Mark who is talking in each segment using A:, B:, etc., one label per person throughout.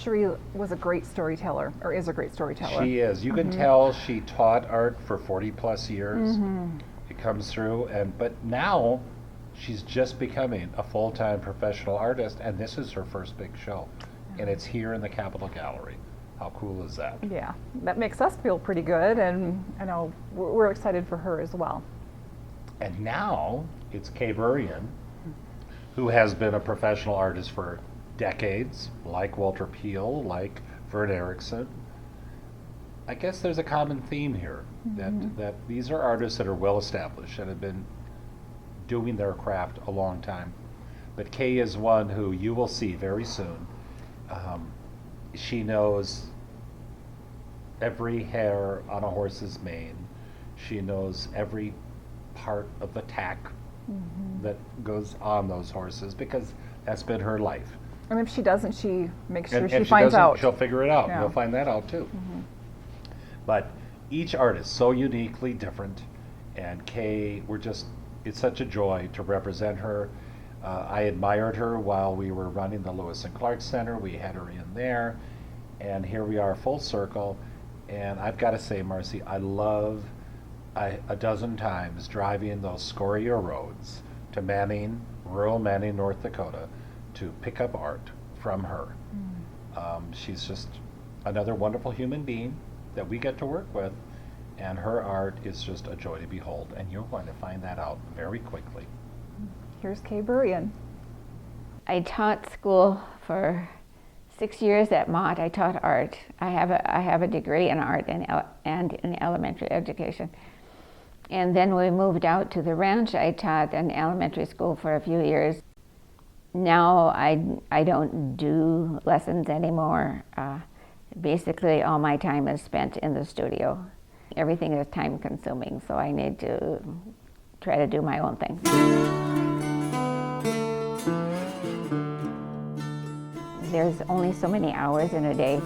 A: Cherie was a great storyteller, or is a great storyteller.
B: She is. You can tell she taught art for 40 plus years. It comes through, but now she's just becoming a full-time professional artist, and this is her first big show. And it's here in the Capitol Gallery. How cool is that?
A: Yeah, that makes us feel pretty good, and I know we're excited for her as well.
B: And now it's KAYE BURIAN, who has been a professional artist for decades, like Walter Peel, like Vern Erickson. I guess there's a common theme here, that these are artists that are well established and have been doing their craft a long time. But KAYE is one who you will see very soon. She knows every hair on a horse's mane. She knows every part of the tack that goes on those horses, because that's been her life.
A: And if she doesn't, she makes sure
B: And
A: she
B: if
A: finds out.
B: she'll figure it out.
A: Yeah.
B: You'll find that out too. But each artist so uniquely different, and KAYE, it's such a joy to represent her. I admired her while we were running the Lewis and Clark Center. We had her in there, and here we are full circle. And I've got to say, Marcy, I love a dozen times driving those scoria roads to Manning, rural Manning, North Dakota, to pick up art from her. She's just another wonderful human being that we get to work with, and her art is just a joy to behold, and you're going to find that out very quickly.
A: Here's KAYE BURIAN.
C: I taught school for 6 years at Mott. I taught art. I have a degree in art and in elementary education. And then we moved out to the ranch. I taught in elementary school for a few years. Now I don't do lessons anymore. Basically, all my time is spent in the studio. Everything is time consuming, so I need to try to do my own thing. There's only so many hours in a day,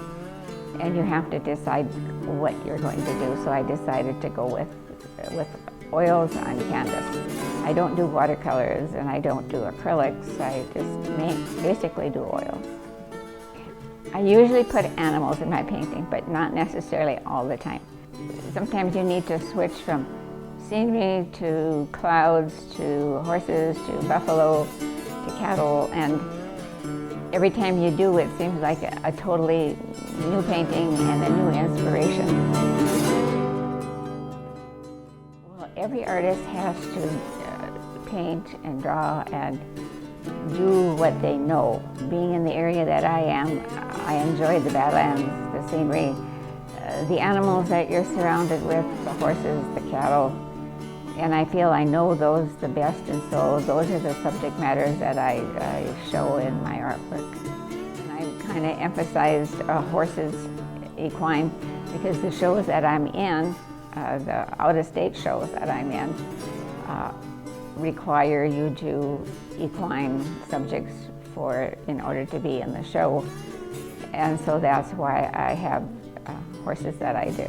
C: and you have to decide what you're going to do. So I decided to go with oils on canvas. I don't do watercolors and I don't do acrylics. I just basically do oils. I usually put animals in my painting, but not necessarily all the time. Sometimes you need to switch from scenery to clouds to horses to buffalo to cattle, and every time you do, it seems like a totally new painting and a new inspiration. Well, every artist has to paint and draw and do what they know. Being in the area that I am, I enjoy the Badlands, the scenery, the animals that you're surrounded with, the horses, the cattle, and I feel I know those the best, and so those are the subject matters that I show in my artwork. And I kind of emphasized horses, equine, because the shows that I'm in, the out-of-state shows that I'm in, require you to equine subjects in order to be in the show. And so that's why I have horses that I do.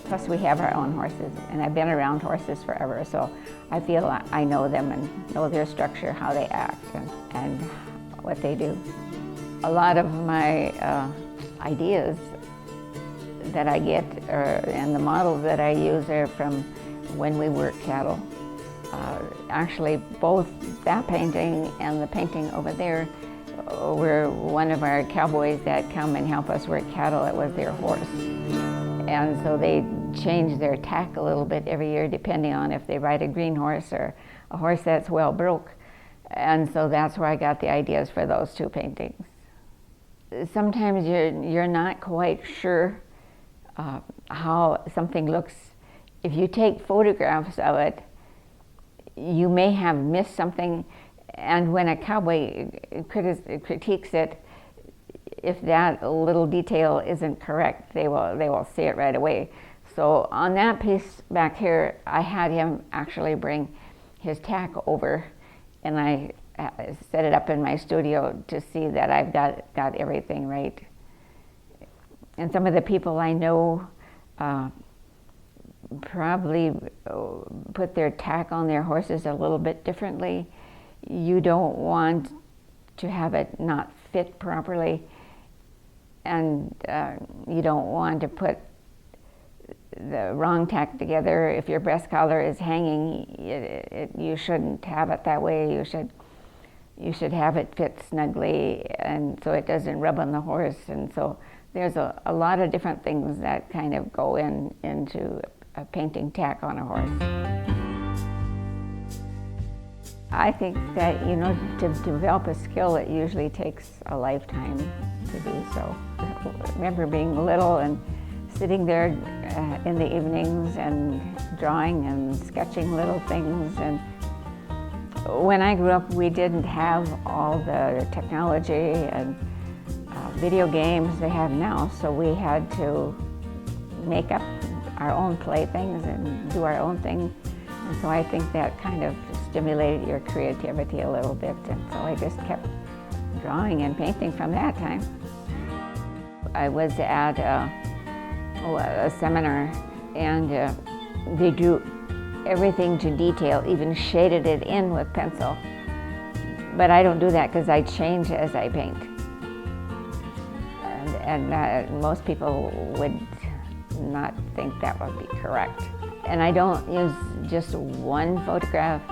C: Plus we have our own horses, and I've been around horses forever, so I feel I know them and know their structure, how they act, and what they do. A lot of my ideas that I get and the models that I use are from when we work cattle. Actually, both that painting and the painting over there were one of our cowboys that come and help us work cattle. It was their horse. And so they change their tack a little bit every year depending on if they ride a green horse or a horse that's well broke. And so that's where I got the ideas for those two paintings. Sometimes you're not quite sure how something looks. If you take photographs of it, you may have missed something, and when a cowboy critiques it, if that little detail isn't correct, they will see it right away. So on that piece back here, I had him actually bring his tack over, and I set it up in my studio to see that I've got everything right. And some of the people I know probably put their tack on their horses a little bit differently. You don't want to have it not fit properly. and you don't want to put the wrong tack together. If your breast collar is hanging, you shouldn't have it that way. You should have it fit snugly, and so it doesn't rub on the horse. And so there's a lot of different things that kind of go into painting tack on a horse. I think that, to develop a skill, it usually takes a lifetime to do so. I remember being little and sitting there in the evenings and drawing and sketching little things. And when I grew up, we didn't have all the technology and video games they have now, so we had to make up our own playthings and do our own thing. And so I think that kind of stimulated your creativity a little bit, and so I just kept drawing and painting from that time. I was at a seminar, and they drew everything to detail, even shaded it in with pencil. But I don't do that because I change as I paint. And most people would not think that would be correct. And I don't use just one photograph.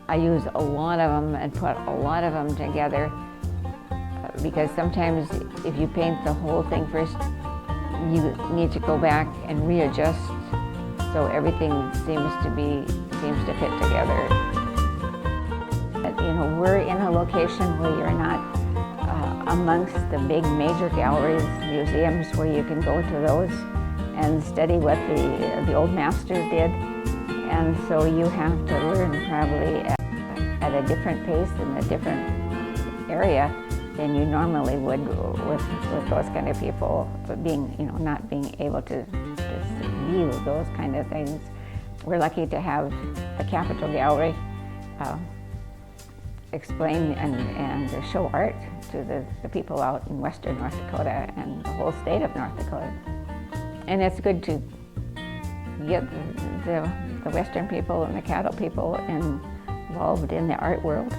C: I use a lot of them and put a lot of them together, because sometimes if you paint the whole thing first, you need to go back and readjust so everything seems to fit together. We're in a location where you're not amongst the big major galleries, museums, where you can go to those and study what the old masters did. And so you have to learn probably at a different pace in a different area than you normally would with those kind of people, but not being able to view those kind of things. We're lucky to have the Capitol Gallery explain and show art to the people out in western North Dakota and the whole state of North Dakota. And it's good to get the western people and the cattle people involved in the art world,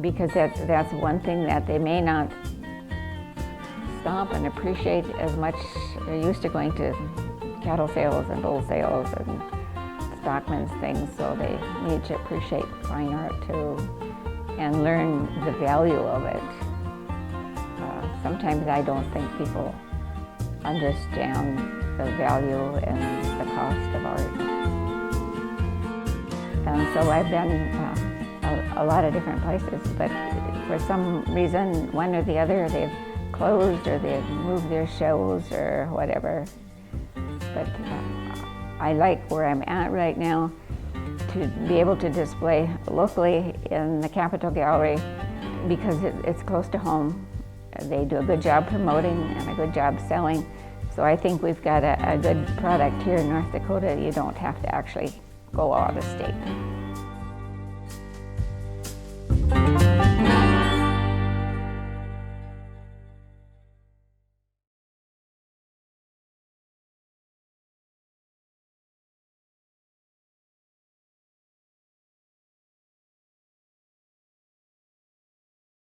C: because that's one thing that they may not stop and appreciate as much. They're used to going to cattle sales and bull sales and stockman's things, so they need to appreciate fine art too and learn the value of it. Sometimes I don't think people understand the value and the cost of art. And so I've been a lot of different places, but for some reason, one or the other, they've closed or they've moved their shows or whatever. But I like where I'm at right now, to be able to display locally in the Capitol Gallery, because it's close to home. They do a good job promoting and a good job selling. So I think we've got a good product here in North Dakota. You don't have to actually go out of state.